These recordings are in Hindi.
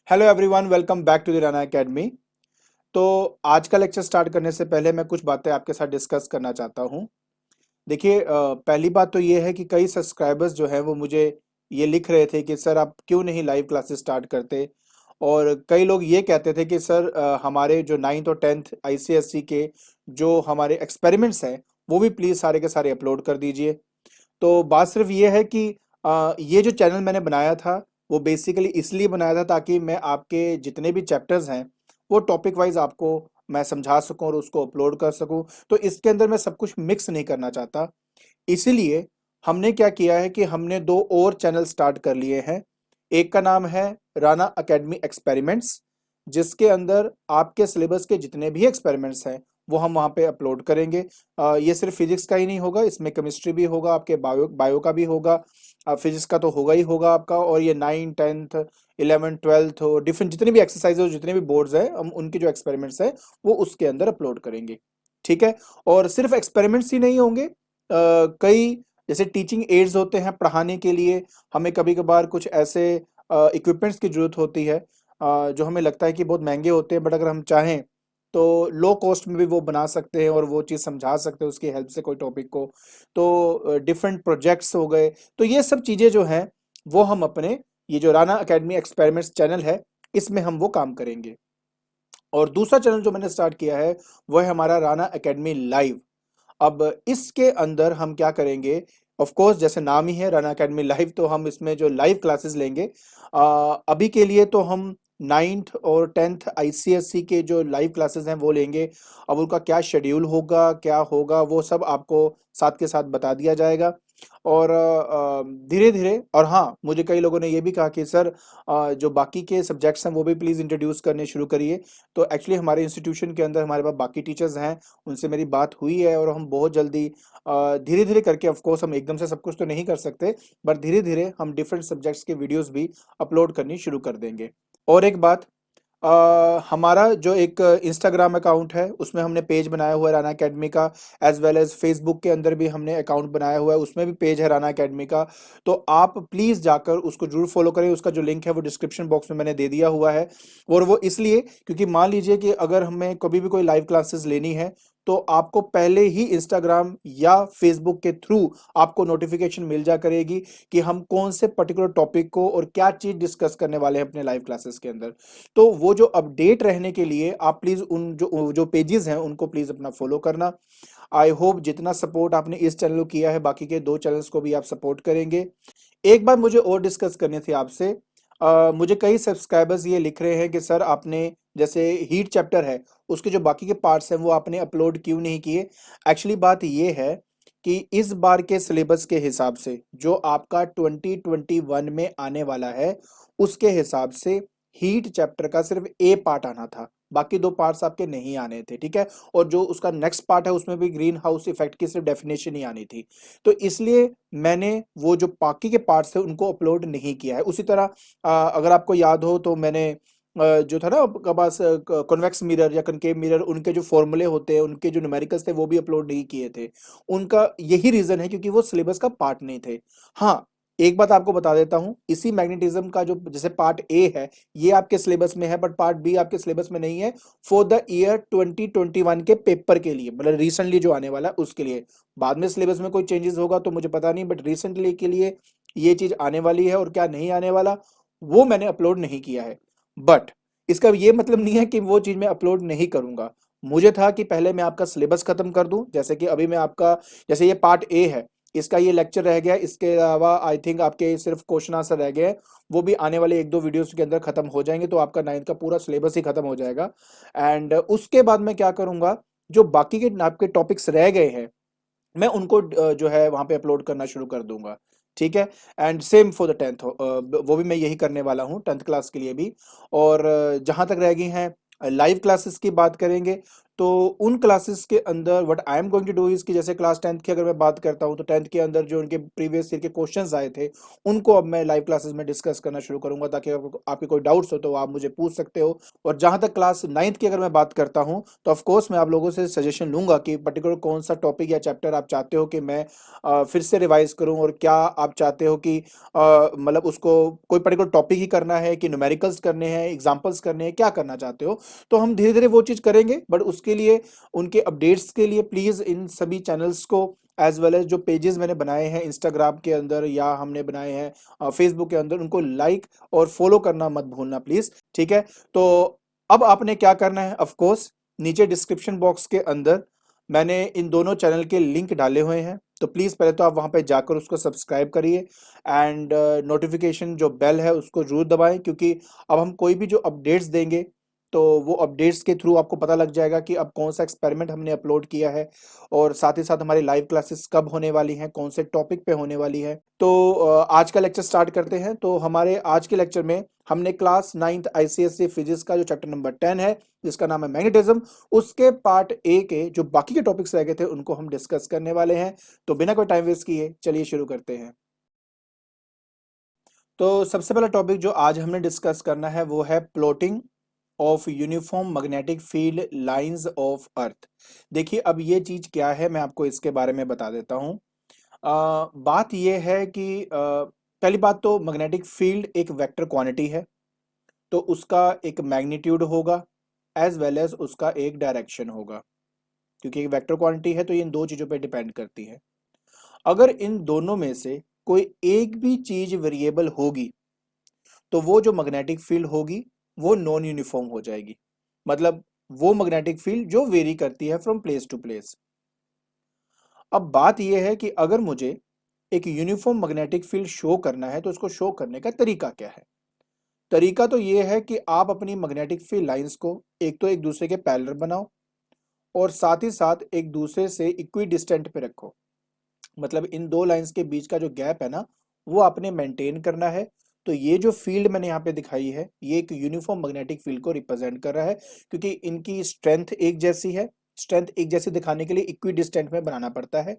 Hello everyone, welcome back to the Rana academy. तो आज का लेक्चर स्टार्ट करने से पहले मैं कुछ बातें आपके साथ डिस्कस करना चाहता हूँ। देखिए, पहली बात तो ये है कि कई सब्सक्राइबर्स जो हैं वो मुझे ये लिख रहे थे कि सर आप क्यों नहीं लाइव क्लासेस स्टार्ट करते। और कई लोग ये कहते थे कि सर हमारे जो 9th और 10th आईसीएससी के जो हमारे एक्सपेरिमेंट्स हैं वो भी प्लीज़ सारे के सारे अपलोड कर दीजिए। तो बात सिर्फ ये है कि ये जो चैनल मैंने बनाया था वो बेसिकली इसलिए बनाया था ताकि मैं आपके जितने भी चैप्टर्स हैं वो टॉपिक वाइज आपको मैं समझा सकूं और उसको अपलोड कर सकूं। तो इसके अंदर मैं सब कुछ मिक्स नहीं करना चाहता। इसीलिए हमने क्या किया है कि हमने दो और चैनल स्टार्ट कर लिए हैं। एक का नाम है राना एकेडमी एक्सपेरिमेंट्स, जिसके अंदर आपके सिलेबस के जितने भी एक्सपेरिमेंट्स हैं वो हम वहाँ पे अपलोड करेंगे। ये सिर्फ फिजिक्स का ही नहीं होगा, इसमें केमिस्ट्री भी होगा, आपके बायो बायो का भी होगा। फिजिक्स का तो होगा ही होगा आपका, और ये 9th 10th 11th 12th और डिफरेंट जितने भी एक्सरसाइज और जितने भी बोर्ड्स हैं हम उनके जो एक्सपेरिमेंट्स हैं वो उसके अंदर अपलोड करेंगे। ठीक है। और सिर्फ एक्सपेरिमेंट्स ही नहीं होंगे, कई जैसे टीचिंग एड्स होते हैं पढ़ाने के लिए। हमें कभी कभार कुछ ऐसे इक्विपमेंट्स की जरूरत होती है जो हमें लगता है कि बहुत महंगे होते हैं, बट अगर हम चाहें तो लो कॉस्ट में भी वो बना सकते हैं और वो चीज़ समझा सकते हैं उसकी हेल्प से कोई टॉपिक को। तो डिफरेंट प्रोजेक्ट्स हो गए। तो ये सब चीज़ें जो हैं वो हम अपने ये जो राना एकेडमी एक्सपेरिमेंट्स चैनल है इसमें हम वो काम करेंगे। और दूसरा चैनल जो मैंने स्टार्ट किया है वो है हमारा राना एकेडमी लाइव। अब इसके अंदर हम क्या करेंगे, ऑफ कोर्स जैसे नाम ही है राना एकेडमी लाइव, तो हम इसमें जो लाइव क्लासेस लेंगे। अभी के लिए तो हम 9th और 10th आईसीएससी के जो लाइव क्लासेस हैं वो लेंगे। अब उनका क्या शेड्यूल होगा क्या होगा वो सब आपको साथ के साथ बता दिया जाएगा। और धीरे धीरे, और हाँ, मुझे कई लोगों ने ये भी कहा कि सर जो बाकी के सब्जेक्ट्स हैं वो भी प्लीज़ इंट्रोड्यूस करने शुरू करिए। तो एक्चुअली हमारे इंस्टीट्यूशन के अंदर हमारे पास बाकी टीचर्स हैं, उनसे मेरी बात हुई है और हम बहुत जल्दी धीरे धीरे करके, ऑफ कोर्स हम एकदम से सब कुछ तो नहीं कर सकते, बट धीरे धीरे हम डिफरेंट सब्जेक्ट्स के वीडियोस भी अपलोड करनी शुरू कर देंगे। और एक बात, हमारा जो एक इंस्टाग्राम अकाउंट है उसमें हमने पेज बनाया हुआ है राना एकेडमी का, एज वेल एज फेसबुक के अंदर भी हमने अकाउंट बनाया हुआ है, उसमें भी पेज है राना एकेडमी का। तो आप प्लीज़ जाकर उसको जरूर फॉलो करें। उसका जो लिंक है वो डिस्क्रिप्शन बॉक्स में मैंने दे दिया हुआ है। और वो इसलिए क्योंकि मान लीजिए कि अगर हमें कभी भी कोई लाइव क्लासेस लेनी है तो आपको पहले ही इंस्टाग्राम या फेसबुक के थ्रू आपको नोटिफिकेशन मिल जा करेगी कि हम कौन से पर्टिकुलर टॉपिक को और क्या चीज़ डिस्कस करने वाले हैं अपने लाइव क्लासेस के अंदर। तो वो जो अपडेट रहने के लिए आप प्लीज उन जो जो पेजेस हैं उनको प्लीज अपना फॉलो करना। आई होप जितना सपोर्ट आपने इस चैनल को किया है बाकी के दो चैनल्स को भी आप सपोर्ट करेंगे। एक बात मुझे और डिस्कस करनी थी आपसे। मुझे कई सब्सक्राइबर्स ये लिख रहे हैं कि सर आपने जैसे हीट चैप्टर है उसके जो बाकी के पार्ट्स हैं वो आपने अपलोड क्यों नहीं किए। एक्चुअली बात ये है कि इस बार के सिलेबस के हिसाब से जो आपका 2021 में आने वाला है उसके हिसाब से हीट चैप्टर का सिर्फ ए पार्ट आना था, बाकी दो पार्ट्स आपके नहीं आने थे। ठीक है। और जो उसका नेक्स्ट पार्ट है उसमें भी ग्रीन हाउस इफेक्ट की सिर्फ डेफिनेशन ही आनी थी। तो इसलिए मैंने वो जो बाकी के पार्ट्स थे उनको अपलोड नहीं किया है। उसी तरह अगर आपको याद हो तो मैंने जो था ना आपके पास कॉन्वेक्स मिरर या कनकेव मिरर, उनके जो फॉर्मूले होते हैं उनके जो न्यूमेरिकल्स थे वो भी अपलोड नहीं किए थे। उनका यही रीजन है क्योंकि वो सिलेबस का पार्ट नहीं थे। हाँ, एक बात आपको बता देता हूं, इसी मैग्नेटिज्म का जो जैसे पार्ट ए है ये आपके सिलेबस में है बट पार्ट बी आपके सिलेबस में नहीं है। फॉर द ईयर 2021 के पेपर के लिए, मतलब रिसेंटली जो आने वाला है उसके लिए। बाद में सिलेबस में कोई चेंजेस होगा तो मुझे पता नहीं, बट रिसेंटली के लिए ये चीज आने वाली है और क्या नहीं आने वाला वो मैंने अपलोड नहीं किया है। बट इसका ये मतलब नहीं है कि वो चीज मैं अपलोड नहीं करूंगा। मुझे था कि पहले मैं आपका सिलेबस खत्म कर दूं, जैसे कि अभी मैं आपका, जैसे ये पार्ट ए है इसका ये लेक्चर रह गया, इसके अलावा आई थिंक आपके सिर्फ क्वेश्चन आंसर रह गए हैं। वो भी आने वाले एक दो वीडियोस के अंदर खत्म हो जाएंगे तो आपका 9th का पूरा सिलेबस ही खत्म हो जाएगा। एंड उसके बाद मैं क्या करूंगा, जो बाकी के आपके टॉपिक्स रह गए हैं मैं उनको जो है वहां पे अपलोड करना शुरू कर दूंगा। ठीक है। And same for the 10th, वो भी मैं यही करने वाला हूँ 10th क्लास के लिए भी। और जहां तक रह गई हैं लाइव क्लासेस की बात करेंगे तो उन क्लासेस के अंदर what I am going to do is कि जैसे क्लास 10th की अगर मैं बात करता हूँ तो 10th के अंदर जो उनके प्रीवियस ईयर के क्वेश्चंस आए थे उनको अब मैं लाइव क्लासेस में डिस्कस करना शुरू करूंगा, ताकि आपके कोई डाउट्स हो तो आप मुझे पूछ सकते हो। और जहां तक क्लास 9th की अगर मैं बात करता हूं तो ऑफ कोर्स मैं आप लोगों से सजेशन लूंगा कि पर्टिकुलर कौन सा टॉपिक या चैप्टर आप चाहते हो कि मैं फिर से रिवाइज करूं, और क्या आप चाहते हो कि मतलब उसको कोई पर्टिकुलर टॉपिक ही करना है कि न्यूमेरिकल्स करने हैं, एग्जाम्पल्स करने हैं, क्या करना चाहते हो। तो हम धीरे धीरे वो चीज़ करेंगे, बट उसके लिए उनके अपडेट्स के लिए प्लीज़ इन सभी चैनल्स को एज वेल एज जो पेजेस मैंने बनाए हैं इंस्टाग्राम के अंदर या हमने बनाए हैं फेसबुक के अंदर, उनको लाइक और फॉलो करना मत भूलना प्लीज़। ठीक है, तो अब आपने क्या करना है, ऑफ कोर्स नीचे डिस्क्रिप्शन बॉक्स के अंदर मैंने इन दोनों चैनल के लिंक डाले हुए हैं, तो प्लीज़ पहले तो आप वहाँ पे जाकर उसको सब्सक्राइब करिए एंड नोटिफिकेशन जो बेल है उसको जरूर दबाएं, क्योंकि अब हम कोई भी जो अपडेट्स देंगे तो वो अपडेट्स के थ्रू आपको पता लग जाएगा कि अब कौन सा एक्सपेरिमेंट हमने अपलोड किया है, और साथ ही साथ हमारी लाइव क्लासेस कब होने वाली हैं, कौन से टॉपिक पे होने वाली है। तो आज का लेक्चर स्टार्ट करते हैं। तो हमारे आज के लेक्चर में हमने क्लास 9th आईसीएसई फिजिक्स का जो चैप्टर नंबर 10 है जिसका नाम है मैग्नेटिज्म, उसके पार्ट ए के जो बाकी के टॉपिक्स रह गए थे उनको हम डिस्कस करने वाले हैं। तो बिना कोई टाइम वेस्ट किए चलिए शुरू करते हैं। तो सबसे पहला टॉपिक जो आज हमने डिस्कस करना है वो है plotting of uniform magnetic field lines of earth. देखिए अब ये चीज क्या है मैं आपको इसके बारे में बता देता हूँ। बात ये है कि पहली बात तो मैग्नेटिक फील्ड एक वेक्टर क्वांटिटी है, तो उसका एक मैग्नीट्यूड होगा एज वेल एज उसका एक डायरेक्शन होगा, क्योंकि एक वेक्टर क्वांटिटी है तो ये इन दो चीजों पे डिपेंड करती है। अगर इन दोनों में से कोई एक भी चीज वेरिएबल होगी तो वो जो मैग्नेटिक फील्ड होगी वो नॉन यूनिफॉर्म हो जाएगी, मतलब वो मैग्नेटिक फील्ड जो वेरी करती है फ्रॉम प्लेस टू प्लेस। अब बात यह है कि अगर मुझे एक यूनिफॉर्म मैग्नेटिक फील्ड शो करना है तो उसको शो करने का तरीका क्या है। तरीका तो यह है कि आप अपनी मैग्नेटिक फील्ड लाइंस को एक तो एक दूसरे के पैरेलल बनाओ और साथ ही साथ एक दूसरे से इक्वी डिस्टेंट पे रखो, मतलब इन दो लाइंस के बीच का जो गैप है ना वो आपने मेंटेन करना है। तो ये जो फील्ड मैंने यहाँ पे दिखाई है ये एक यूनिफॉर्म मैग्नेटिक फील्ड को रिप्रेजेंट कर रहा है, क्योंकि इनकी स्ट्रेंथ एक जैसी है। स्ट्रेंथ एक जैसी दिखाने के लिए इक्वी डिस्टेंट में बनाना पड़ता है,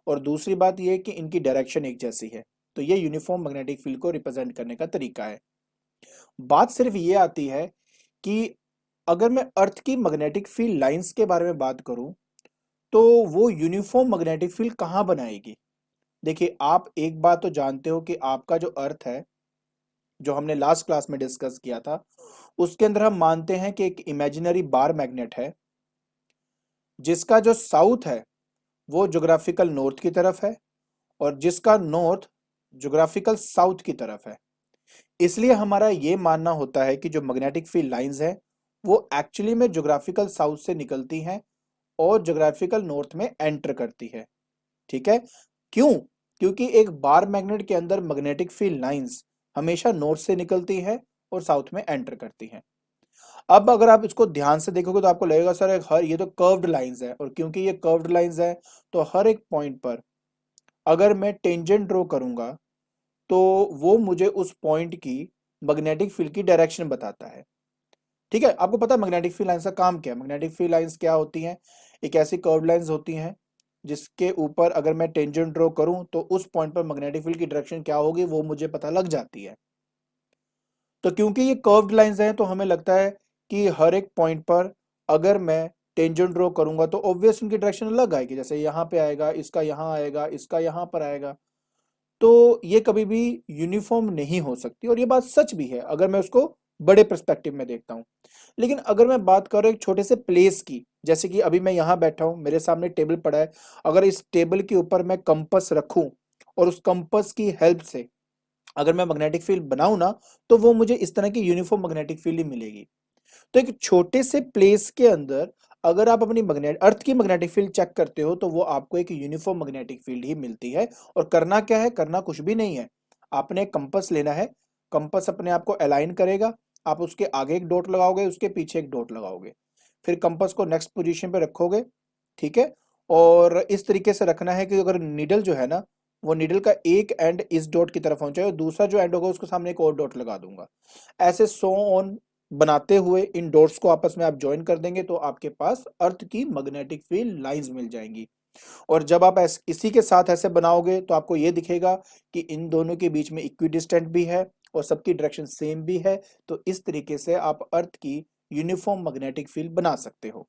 और दूसरी बात ये है कि इनकी डायरेक्शन एक जैसी है। तो ये यूनिफॉर्म मैग्नेटिक फील्ड को रिप्रेजेंट करने का तरीका है। बात सिर्फ ये आती है कि अगर मैं अर्थ की मैग्नेटिक फील्ड लाइंस के बारे में बात करूं तो वो यूनिफॉर्म मैग्नेटिक फील्ड कहाँ बनाएगी। देखिए आप एक बात तो जानते हो कि आपका जो अर्थ है जो हमने लास्ट क्लास में डिस्कस किया था उसके अंदर हम मानते हैं कि एक इमेजिनरी बार मैग्नेट है जिसका जो साउथ है वो ज्योग्राफिकल नॉर्थ की तरफ है और जिसका नॉर्थ ज्योग्राफिकल साउथ की तरफ है। इसलिए हमारा ये मानना होता है कि जो मैग्नेटिक फील्ड लाइंस है वो एक्चुअली में ज्योग्राफिकल साउथ से निकलती हैं और ज्योग्राफिकल नॉर्थ में एंटर करती है। ठीक है, क्यों? क्योंकि एक बार मैग्नेट के अंदर मैग्नेटिक फील्ड लाइंस हमेशा नॉर्थ से निकलती है और साउथ में एंटर करती हैं। अब अगर आप इसको ध्यान से देखोगे तो आपको लगेगा सर हर ये तो कर्व्ड लाइंस है, और क्योंकि ये कर्व्ड लाइंस है तो हर एक पॉइंट पर अगर मैं टेंजेंट ड्रॉ करूंगा तो वो मुझे उस पॉइंट की मैग्नेटिक फील्ड की डायरेक्शन बताता है। ठीक है, आपको पता है मैग्नेटिक फील्ड लाइंस का काम क्या है। मैग्नेटिक फील्ड लाइंस क्या होती हैं, एक ऐसी कर्व्ड लाइंस होती हैं जिसके ऊपर अगर मैं टेंजेंट ड्रॉ करूं तो उस पॉइंट पर मैग्नेटिक फील्ड की डायरेक्शन क्या होगी वो मुझे पता लग जाती है। तो क्योंकि ये कर्व्ड लाइंस हैं तो हमें लगता है कि हर एक पॉइंट पर अगर मैं टेंजेंट ड्रॉ करूंगा तो ऑब्वियस उनकी डायरेक्शन अलग आएगी, जैसे यहाँ पे आएगा, इसका यहाँ आएगा, इसका यहाँ पर आएगा। तो ये कभी भी यूनिफॉर्म नहीं हो सकती, और ये बात सच भी है अगर मैं उसको बड़े पर्सपेक्टिव में देखता हूँ। लेकिन अगर मैं बात करूँ एक छोटे से प्लेस की, जैसे कि अभी मैं यहाँ बैठा हूँ, मेरे सामने टेबल पड़ा है, अगर इस टेबल के ऊपर मैं कंपास रखूं और उस कंपास की हेल्प से अगर मैं मैग्नेटिक फील्ड बनाऊं ना तो वो मुझे इस तरह की यूनिफॉर्म मैग्नेटिक फील्ड ही मिलेगी। तो एक छोटे से प्लेस के अंदर अगर आप अपनी मैग्नेट अर्थ की मैग्नेटिक फील्ड चेक करते हो तो वो आपको एक यूनिफॉर्म मैग्नेटिक फील्ड ही मिलती है। और करना क्या है, करना कुछ भी नहीं है, आपने कंपास लेना है, कंपास अपने आप को अलाइन करेगा, आप उसके आगे एक डॉट लगाओगे, उसके पीछे एक डॉट लगाओगे, फिर कंपास को नेक्स्ट पोजीशन पे रखोगे। ठीक है, और इस तरीके से रखना है कि अगर नीडल जो है ना वो नीडल का एक एंड इस डॉट की तरफ होना चाहिए और दूसरा जो एंड होगा उसके सामने एक और डॉट लगा दूंगा, ऐसे सो ऑन बनाते हुए इन डॉट्स को आपस में आप ज्वाइन कर देंगे तो आपके पास अर्थ की मैग्नेटिक फील्ड लाइंस मिल जाएंगी। और जब आप इसी के साथ ऐसे बनाओगे तो आपको ये दिखेगा कि इन दोनों के बीच में इक्विडिस्टेंट भी है और सबकी डायरेक्शन सेम भी है। तो इस तरीके से आप अर्थ की यूनिफॉर्म मैग्नेटिक फील्ड बना सकते हो।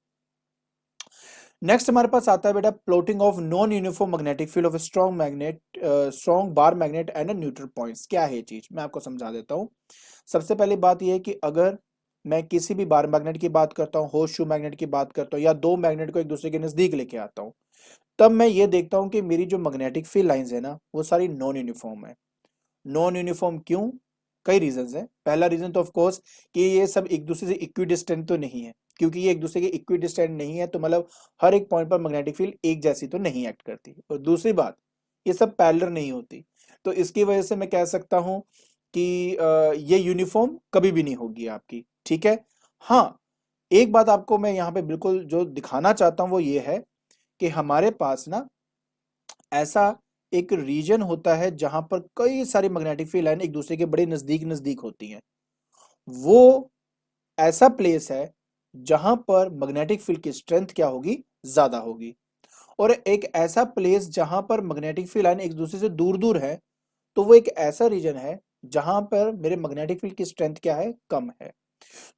नेक्स्ट हमारे पास आता है बेटा plotting of non uniform magnetic field of strong magnet, strong bar magnet and neutral points. क्या है ये चीज, मैं आपको समझा देता हूँ। सबसे पहली बात यह है कि अगर मैं किसी भी बार मैग्नेट की बात करता हूँ, होर्स शू मैग्नेट की बात करता हूँ, या दो मैग्नेट को एक दूसरे के नजदीक लेके आता हूँ, तब मैं ये देखता हूँ कि मेरी जो मैग्नेटिक फील्ड लाइंस है ना वो सारी नॉन यूनिफॉर्म है। नॉन यूनिफॉर्म क्यों? कई रीजंस हैं। पहला रीजन तो ऑफ कोर्स कि ये सब एक दूसरे से इक्विडिस्टेंट तो नहीं है। क्योंकि ये एक दूसरे के इक्विडिस्टेंट नहीं है तो मतलब हर एक पॉइंट पर मैग्नेटिक फील्ड एक जैसी तो नहीं एक्ट करती। और दूसरी बात, ये सब पैरेलल नहीं होती। तो इसकी वजह से मैं कह सकता हूं कि ये यूनिफॉर्म कभी भी नहीं होगी आपकी। ठीक है। हाँ, एक बात आपको मैं यहाँ पे बिल्कुल जो दिखाना चाहता हूँ वो ये है कि हमारे पास ना ऐसा एक रीजन होता है जहां पर कई सारी मैग्नेटिक फील्ड लाइन एक दूसरे के बड़े नजदीक नजदीक होती हैं। वो ऐसा प्लेस है जहां पर मैग्नेटिक फील्ड की स्ट्रेंथ क्या होगी, ज्यादा होगी। और एक ऐसा प्लेस जहां पर मैग्नेटिक फील्ड लाइन एक दूसरे से दूर दूर है, तो वो एक ऐसा रीजन है जहां पर मेरे मैग्नेटिक फील्ड की स्ट्रेंथ क्या है, कम है।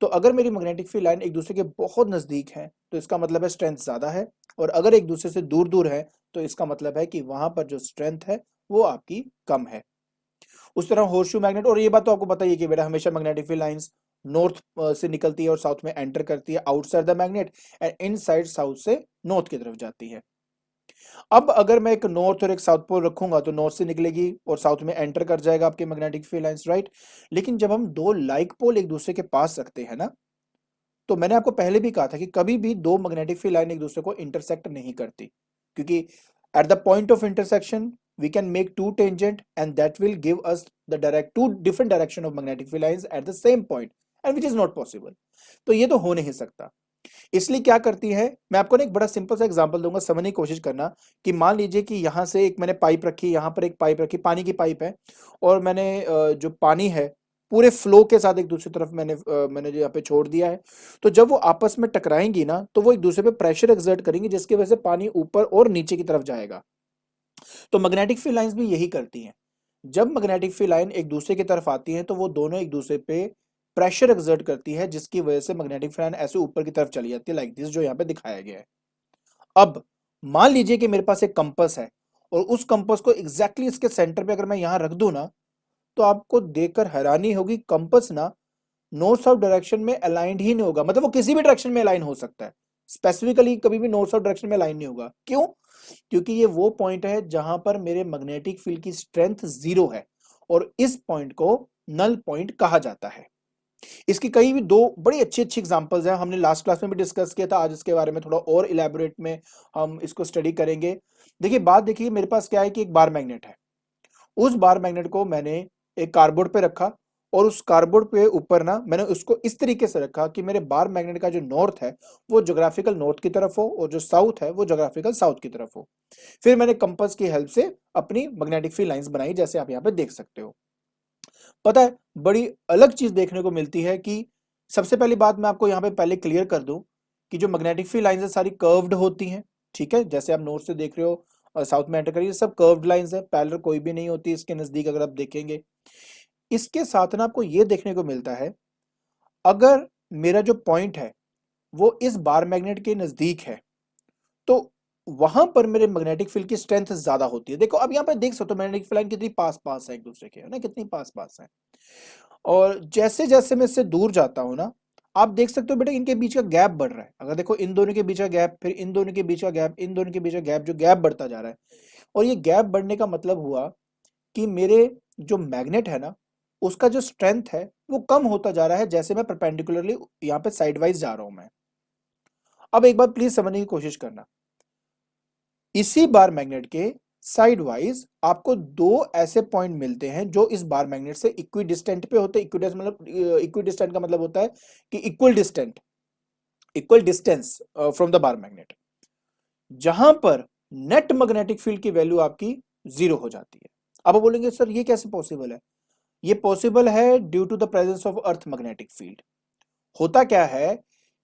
तो अगर मेरी मैग्नेटिक फील्ड लाइन एक दूसरे के बहुत नजदीक है तो इसका मतलब है स्ट्रेंथ ज्यादा है। और अगर एक दूसरे से दूर दूर है तो इसका मतलब है कि वहां पर जो स्ट्रेंथ है वो आपकी कम है। उस तरह होर्सशू मैग्नेट, और ये बात तो आपको पता ही है कि बेटा हमेशा मैग्नेटिक फील्ड लाइंस नॉर्थ से निकलती है और साउथ में एंटर करती है outside the magnet, and inside south से नॉर्थ की तरफ जाती है। अब अगर मैं एक नॉर्थ और एक साउथ पोल रखूंगा तो नॉर्थ से निकलेगी और साउथ में एंटर कर जाएगा आपके मैग्नेटिक फील्ड लाइंस, राइट। लेकिन जब हम दो लाइक पोल एक दूसरे के पास रखते हैं ना, तो मैंने आपको पहले भी कहा था कि कभी भी दो मैग्नेटिक फील्ड लाइन एक दूसरे को इंटरसेक्ट नहीं करती। क्योंकि at the point of intersection we can make two tangent and that will give us the direct two different direction of magnetic field lines at the same point, and which is not possible। तो ये तो हो नहीं सकता। इसलिए क्या करती है, मैं आपको ना एक बड़ा सिंपल सा एग्जांपल दूंगा, समझने की कोशिश करना। कि मान लीजिए कि यहाँ से एक मैंने पाइप रखी, यहाँ पर एक पाइप रखी, पानी की पाइप है। और मैंने जो पानी है पूरे फ्लो के साथ एक दूसरी तरफ मैंने जो यहाँ पे छोड़ दिया है। तो जब वो आपस में टकराएंगी ना तो वो एक दूसरे पे प्रेशर एक्सर्ट करेंगी जिसकी वजह से पानी ऊपर और नीचे की तरफ जाएगा। तो मैग्नेटिक फील्ड लाइंस भी यही करती हैं। जब मैग्नेटिक फील्ड लाइन एक दूसरे की तरफ आती है तो वो दोनों एक दूसरे पे प्रेशर एक्सर्ट करती है जिसकी वजह से मैग्नेटिक फील्ड लाइन ऐसे ऊपर की तरफ चली जाती है, लाइक दिस जो यहाँ पे दिखाया गया है। अब मान लीजिए कि मेरे पास एक कंपास है और उस कंपास को एग्जैक्टली इसके सेंटर पे अगर मैं यहां रख दूं ना, तो आपको देखकर हैरानी होगी, कंपास ना नॉर्थ साउथ डायरेक्शन में अलाइंड ही नहीं होगा। मतलब वो किसी भी डायरेक्शन में अलाइन हो सकता है, स्पेसिफिकली कभी भी नॉर्थ साउथ डायरेक्शन में अलाइन नहीं होगा। क्यों? क्योंकि ये वो पॉइंट है जहां पर मेरे मैग्नेटिक फील्ड की स्ट्रेंथ जीरो है और इस पॉइंट को नल पॉइंट कहा जाता है। इसकी कई भी दो बड़ी अच्छी अच्छी एग्जांपल्स हैं, हमने लास्ट क्लास में भी डिस्कस किया था। आज इसके बारे में थोड़ा और इलेबोरेट में हम इसको स्टडी करेंगे। देखिए बात देखिए, मेरे पास क्या है कि एक बार मैग्नेट है। उस बार मैग्नेट को मैंने एक कार्डबोर्ड पे रखा और उस कार्डबोर्ड पे ऊपर ना मैंने उसको इस तरीके से रखा कि मेरे बार मैग्नेट का जो नॉर्थ है वो ज्योग्राफिकल नॉर्थ की तरफ हो और जो साउथ है वो ज्योग्राफिकल साउथ की तरफ हो। फिर मैंने कंपास की हेल्प से अपनी मैग्नेटिक फील्ड लाइंस बनाई जैसे आप यहाँ पे देख सकते हो। पता है बड़ी अलग चीज देखने को मिलती है कि सबसे पहली बात मैं आपको यहाँ पे पहले क्लियर कर दूं कि जो मैग्नेटिक फील्ड लाइंस है सारी कर्व्ड होती हैं। ठीक है, जैसे आप नॉर्थ से देख रहे हो और साउथ में एंटर करिए, सब कर्व्ड लाइंस है, पैरेलल कोई भी नहीं होती इसके नजदीक अगर आप देखेंगे। इसके साथ ना आपको ये देखने को मिलता है, अगर मेरा जो पॉइंट है वो इस बार मैग्नेट के नजदीक है तो वहां पर मेरे मैग्नेटिक फील्ड की स्ट्रेंथ ज्यादा होती है। देखो अब यहाँ पे देख सकते हो मैग्नेटिक फील्ड लाइन कितनी पास पास है एक दूसरे के, है ना, कितनी पास पास है। और जैसे जैसे मैं इससे दूर जाता हूं ना, आप देख सकते हो बेटा इनके बीच का गैप बढ़ रहा है। अगर देखो इन दोनों के बीच का गैप, फिर इन दोनों के बीच का गैप, इन दोनों के बीच का गैप, जो गैप बढ़ता जा रहा है। और ये गैप बढ़ने का मतलब हुआ कि मेरे जो मैग्नेट है ना उसका जो स्ट्रेंथ है वो कम होता जा रहा है जैसे मैं परपेंडिकुलरली यहाँ पे साइडवाइज जा रहा हूं मैं। अब एक बात प्लीज समझने की कोशिश करना, इसी बार मैग्नेट के साइड वाइज आपको दो ऐसे पॉइंट मिलते हैं जो इस बार मैग्नेट से इक्वी डिस्टेंट पे होते हैं। इक्वी डिस्टेंट का मतलब होता है कि equal distant, equal distance from the bar magnet, जहां पर नेट मैग्नेटिक फील्ड की वैल्यू आपकी जीरो हो जाती है। अब आप बोलेंगे सर ये कैसे पॉसिबल है? ये पॉसिबल है due to the presence of earth magnetic field. होता क्या है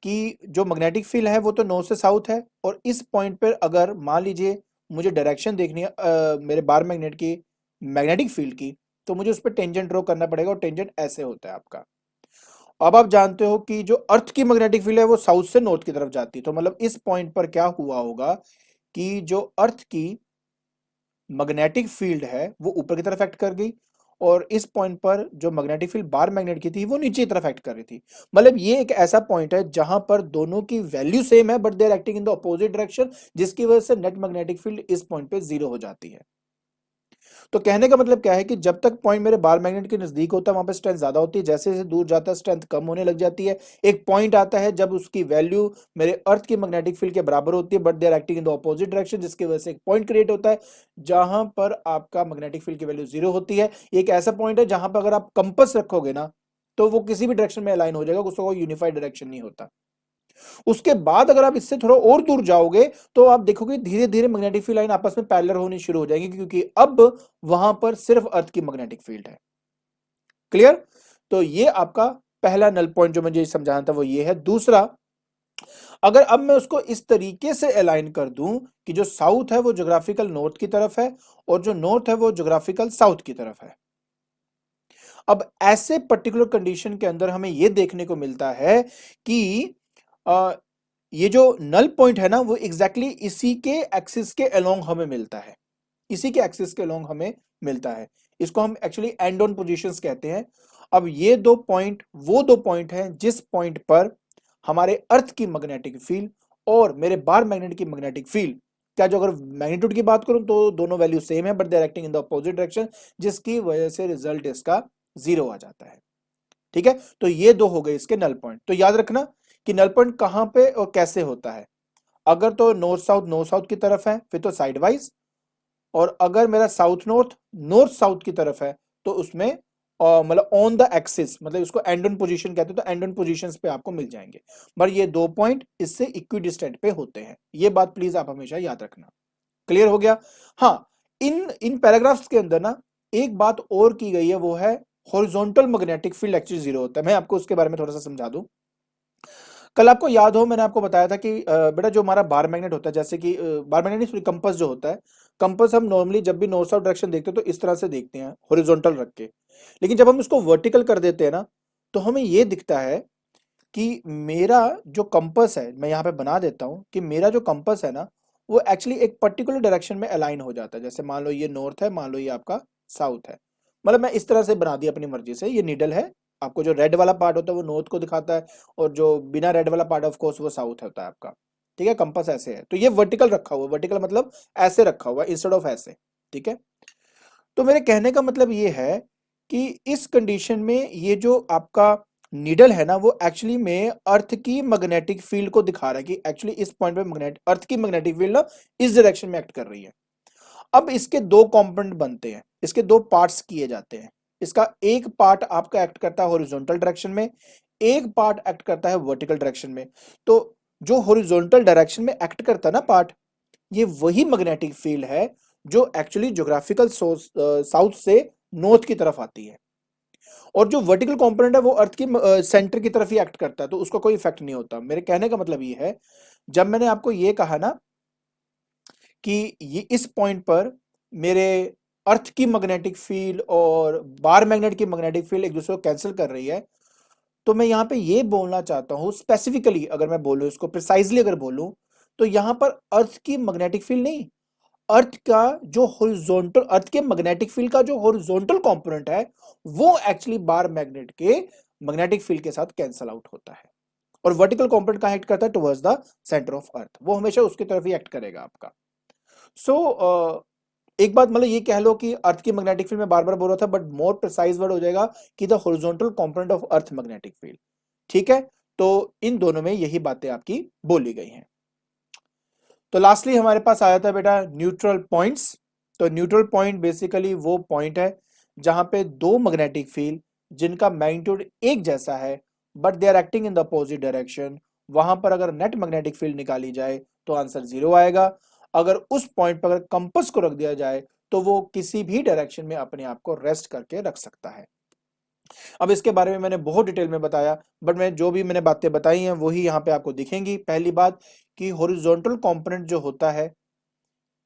कि जो मैग्नेटिक फील्ड है वो तो नॉर्थ से साउथ है, और इस पॉइंट पर अगर मान लीजिए मुझे डायरेक्शन देखनी है मेरे बार मैग्नेट की मैग्नेटिक फील्ड की, तो मुझे उस पर टेंजेंट ड्रॉ करना पड़ेगा, और टेंजेंट ऐसे होता है आपका। अब आप जानते हो कि जो अर्थ की मैग्नेटिक फील्ड है वो साउथ से नॉर्थ की तरफ जाती है, तो मतलब इस पॉइंट पर क्या हुआ होगा कि जो अर्थ की मैग्नेटिक फील्ड है वो ऊपर की तरफ एक्ट कर गई, और इस पॉइंट पर जो मैग्नेटिक फील्ड बार मैग्नेट की थी वो नीचे की तरफ एक्ट कर रही थी। मतलब ये एक ऐसा पॉइंट है जहां पर दोनों की वैल्यू सेम है but they are acting in the opposite direction, जिसकी वजह से नेट मैग्नेटिक फील्ड इस पॉइंट पे जीरो हो जाती है। तो कहने का मतलब क्या है कि जब तक पॉइंट मेरे बार मैग्नेट के नजदीक होता है वहां पे स्ट्रेंथ ज्यादा होती है, जैसे जैसे दूर जाता है स्ट्रेंथ कम होने लग जाती है। एक पॉइंट आता है जब उसकी वैल्यू मेरे अर्थ की मैग्नेटिक फील्ड के बराबर होती है but they are acting in the opposite direction, जिसकी वजह से एक पॉइंट क्रिएट होता है जहां पर आपका मैग्नेटिक फील्ड की वैल्यू जीरो होती है। एक ऐसा पॉइंट है जहां पर अगर आप कंपास रखोगे ना तो वो किसी भी डायरेक्शन में अलाइन हो जाएगा, उसका कोई यूनिफाइड डायरेक्शन नहीं होता। उसके बाद अगर आप इससे थोड़ा और दूर जाओगे तो आप देखोगे धीरे धीरे मैग्नेटिक फील्ड लाइन आपस में पैरेलल होनी शुरू हो जाएगी, क्योंकि अब वहां पर सिर्फ अर्थ की मैग्नेटिक फील्ड है। क्लियर? तो ये आपका पहला नल पॉइंट जो मुझे समझाना था वो ये है। दूसरा, अगर अब मैं उसको इस तरीके से अलाइन कर दूं कि जो साउथ है वो ज्योग्राफिकल नॉर्थ की तरफ है और जो नॉर्थ है वो ज्योग्राफिकल साउथ की तरफ है। अब ऐसे पर्टिकुलर कंडीशन के अंदर हमें यह देखने को मिलता है कि ये जो नल पॉइंट है ना वो एग्जैक्टली इसी के एक्सिस के अलोंग हमें मिलता है, इसी के एक्सिस के अलोंग हमें मिलता है। इसको हम एक्चुअली एंड ऑन पोजीशंस कहते हैं। अब ये दो पॉइंट वो दो पॉइंट हैं जिस पॉइंट पर हमारे अर्थ की मैग्नेटिक फील्ड और मेरे बार मैग्नेट की मैग्नेटिक फील्ड क्या, जो अगर मैग्नीट्यूड की बात करूं तो दोनों वैल्यू सेम है but they are acting in the opposite direction, जिसकी वजह से रिजल्ट इसका जीरो आ जाता है। ठीक है, तो ये दो हो गए इसके नल पॉइंट। तो याद रखना कि नल पॉइंट कहां पे और कैसे होता है। अगर तो नॉर्थ साउथ की तरफ है फिर तो साइड वाइज, और अगर मेरा साउथ नॉर्थ नॉर्थ साउथ की तरफ है तो उसमें मतलब ऑन द एक्सिस, मतलब इसको एंड ऑन पोजीशन कहते हैं, तो एंड ऑन पोजीशंस पे आपको मिल जाएंगे। पर ये दो पॉइंट इससे इक्विडिस्टेंट पे होते हैं, ये बात प्लीज आप हमेशा याद रखना। क्लियर हो गया? हाँ, इन इन पैराग्राफ्स के अंदर ना एक बात और की गई है, वो है horizontal magnetic field actually zero होता है। मैं आपको उसके बारे में थोड़ा सा समझा दूं। कल आपको याद हो मैंने आपको बताया था कि बेटा जो हमारा बार मैग्नेट होता है, जैसे कि बार मैग्नेट नहीं सॉरी कंपास जो होता है, कंपास हम नॉर्मली जब भी नॉर्थ साउथ डायरेक्शन देखते हैं तो इस तरह से देखते हैं हॉरिजॉन्टल रख के। लेकिन जब हम इसको वर्टिकल कर देते हैं ना तो हमें ये दिखता है कि मेरा जो कंपास है, मैं यहाँ पे बना देता हूँ कि मेरा जो कंपास है ना वो एक्चुअली एक पर्टिकुलर डायरेक्शन में अलाइन हो जाता है। जैसे मान लो ये नॉर्थ है, मान लो ये आपका साउथ है, मतलब मैं इस तरह से बना दिया अपनी मर्जी से। ये नीडल है, आपको जो रेड वाला पार्ट होता है वो नॉर्थ को दिखाता है, और जो बिना रेड वाला पार्ट ऑफ कोर्स वो साउथ होता है आपका। ठीक है, कंपास ऐसे है, तो ये वर्टिकल रखा हुआ है, वर्टिकल मतलब ऐसे रखा हुआ है इंस्टेड ऑफ ऐसे। ठीक है, तो मेरे कहने का मतलब ये है कि इस कंडीशन में ये जो आपका नीडल है ना वो एक्चुअली में अर्थ की मैग्नेटिक फील्ड को दिखा रहा है कि एक्चुअली इस पॉइंट पे मैग्नेट अर्थ की मैग्नेटिक फील्ड ना इस डायरेक्शन में एक्ट कर रही है। अब इसके दो कंपोनेंट बनते हैं, इसके दो पार्ट्स किए जाते हैं। इसका एक पार्ट आपका एक्ट करता है हॉरिजॉन्टल डायरेक्शन में, एक पार्ट एक्ट करता है वर्टिकल डायरेक्शन में। तो जो हॉरिजॉन्टल डायरेक्शन में एक्ट करता है ना पार्ट, ये वही मैग्नेटिक फील्ड है जो एक्चुअली ज्योग्राफिकल साउथ से नॉर्थ की तरफ आती है, और जो वर्टिकल कंपोनेंट है वो अर्थ की सेंटर की तरफ ही एक्ट करता है, तो उसका कोई इफेक्ट नहीं होता। मेरे कहने का मतलब ये है, जब मैंने आपको ये कहा ना कि ये इस पॉइंट पर मेरे अर्थ की मैग्नेटिक फील्ड और बार मैग्नेट की मैग्नेटिक फील्ड एक दूसरे को कैंसिल कर रही है, तो मैं यहां पे ये बोलना चाहता हूं स्पेसिफिकली, अगर मैं बोलूं इसको प्रिसाइजली अगर बोलूं, तो यहां पर अर्थ की मैग्नेटिक फील्ड नहीं, अर्थ का जो हॉरिजॉन्टल अर्थ के मैग्नेटिक फील्ड का जो हॉरिजॉन्टल कंपोनेंट है वो एक्चुअली बार मैग्नेट के मैग्नेटिक फील्ड के साथ कैंसल आउट होता है, और वर्टिकल कंपोनेंट कहां एक्ट करता है, towards the centre of earth, वो हमेशा उसकी तरफ ही एक्ट करेगा आपका। सो एक बात मतलब ये कह लो कि अर्थ की मैग्नेटिक फील्ड में बार बार बोल रहा था, बट मोर प्रिसाइज वर्ड हो जाएगा कि the horizontal component of earth magnetic field. ठीक है, तो इन दोनों में यही बातें आपकी बोली गई हैं। तो लास्टली हमारे पास आया था बेटा न्यूट्रल पॉइंट्स। तो न्यूट्रल पॉइंट बेसिकली वो पॉइंट है जहां पे दो मैग्नेटिक फील्ड जिनका मैग्नीट्यूड एक जैसा है but they are acting in the opposite direction, वहां पर अगर नेट मैग्नेटिक फील्ड निकाली जाए तो आंसर जीरो आएगा। अगर उस पॉइंट पर अगर कंपास को रख दिया जाए तो वो किसी भी डायरेक्शन में अपने आप को रेस्ट करके रख सकता है। अब इसके बारे में मैंने बहुत डिटेल में बताया, बट मैं जो भी मैंने बातें बताई हैं वही यहाँ पे आपको दिखेंगी। पहली बात कि हॉरिजॉन्टल कंपोनेंट जो होता है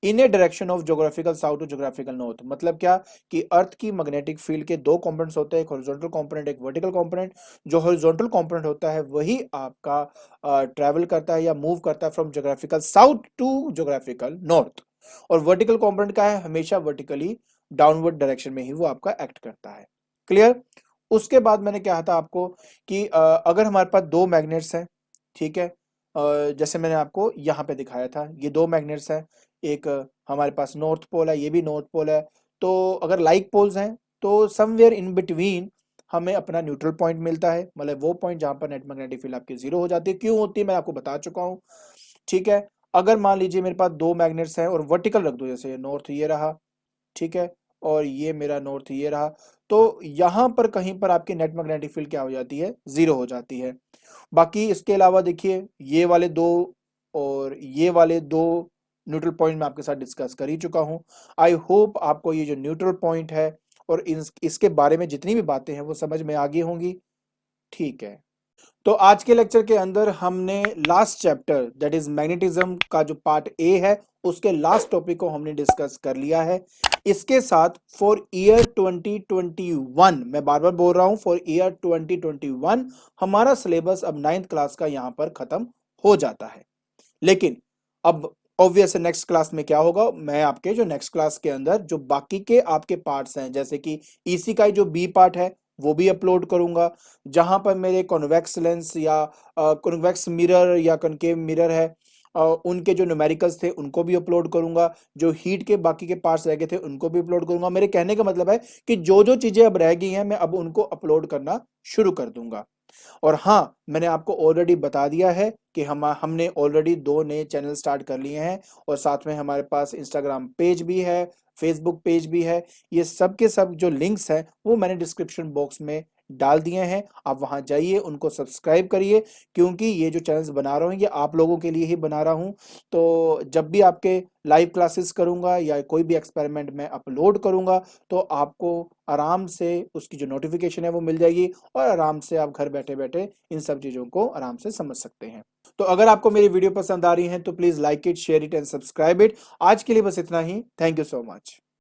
in a direction of geographical south to geographical north, मतलब क्या कि अर्थ की मैग्नेटिक फील्ड के दो कंपोनेंट्स होते हैं, एक हॉरिजॉन्टल कंपोनेंट एक वर्टिकल कंपोनेंट। जो हॉरिजॉन्टल कंपोनेंट होता है वही आपका ट्रैवल करता है या मूव करता है from geographical south to geographical north, और वर्टिकल कंपोनेंट का है हमेशा वर्टिकली डाउनवर्ड डायरेक्शन में ही वो आपका एक्ट करता है। क्लियर। उसके बाद मैंने कहा था आपको कि अगर हमारे पास दो मैग्नेट्स हैं, ठीक है, जैसे मैंने आपको यहाँ पे दिखाया था, ये दो मैग्नेट्स हैं, एक हमारे पास नॉर्थ पोल है, ये भी नॉर्थ पोल है। तो अगर लाइक पोल्स हैं तो समवेयर इन बिटवीन हमें अपना न्यूट्रल पॉइंट मिलता है, मतलब वो पॉइंट जहां पर नेट मैग्नेटिक फील्ड आपकी जीरो हो जाती है। क्यों होती है मैं आपको बता चुका हूं, ठीक है। अगर मान लीजिए मेरे पास दो मैग्नेट्स हैं और वर्टिकल रख दो, जैसे नॉर्थ ये रहा, ठीक है, और ये मेरा नॉर्थ ये रहा, तो यहां पर कहीं पर आपकी नेट मैग्नेटिक फील्ड क्या हो जाती है, जीरो हो जाती है। बाकी इसके अलावा देखिए ये वाले दो और ये वाले दो न्यूट्रल पॉइंट मैं आपके साथ डिस्कस कर ही चुका हूं। आई होप आपको ये जो न्यूट्रल पॉइंट है और इसके बारे में जितनी भी बातें हैं वो समझ में आ गई होंगी, ठीक है। तो आज के लेक्चर के अंदर हमने last chapter that is magnetism का जो पार्ट ए है उसके लास्ट टॉपिक को हमने डिस्कस कर लिया है। इसके साथ फॉर ईयर 2021, मैं बार बार बोल रहा हूं, फॉर ईयर 2021 हमारा सिलेबस अब 9th क्लास का यहां पर खत्म हो जाता है। लेकिन अब ऑब्वियस नेक्स्ट क्लास में क्या होगा, मैं आपके जो नेक्स्ट क्लास के अंदर जो बाकी के आपके पार्ट्स हैं, जैसे कि ईसी का जो बी पार्ट है वो भी अपलोड करूंगा, जहां पर मेरे कॉन्वेक्स लेंस या कॉन्वेक्स मिरर या कनकेव मिरर है, उनके जो न्यूमेरिकल्स थे उनको भी अपलोड करूंगा, जो हीट के बाकी के पार्ट्स रह गए थे उनको भी अपलोड करूंगा। मेरे कहने का मतलब है कि जो जो चीजें अब रह गई हैं मैं अब उनको अपलोड करना शुरू कर दूंगा। और हाँ, मैंने आपको ऑलरेडी बता दिया है कि हमने ऑलरेडी दो नए चैनल स्टार्ट कर लिए हैं, और साथ में हमारे पास इंस्टाग्राम पेज भी है, फेसबुक पेज भी है। ये सब के सब जो लिंक्स हैं वो मैंने डिस्क्रिप्शन बॉक्स में डाल दिए हैं, आप वहां जाइए उनको सब्सक्राइब करिए, क्योंकि ये जो चैनल्स बना रहा हूँ ये आप लोगों के लिए ही बना रहा हूँ। तो जब भी आपके लाइव क्लासेस करूंगा या कोई भी एक्सपेरिमेंट मैं अपलोड करूंगा तो आपको आराम से उसकी जो नोटिफिकेशन है वो मिल जाएगी, और आराम से आप घर बैठे बैठे इन सब चीजों को आराम से समझ सकते हैं। तो अगर आपको मेरी वीडियो पसंद आ रही है तो please like it, share it and subscribe it. आज के लिए बस इतना ही। Thank you so much.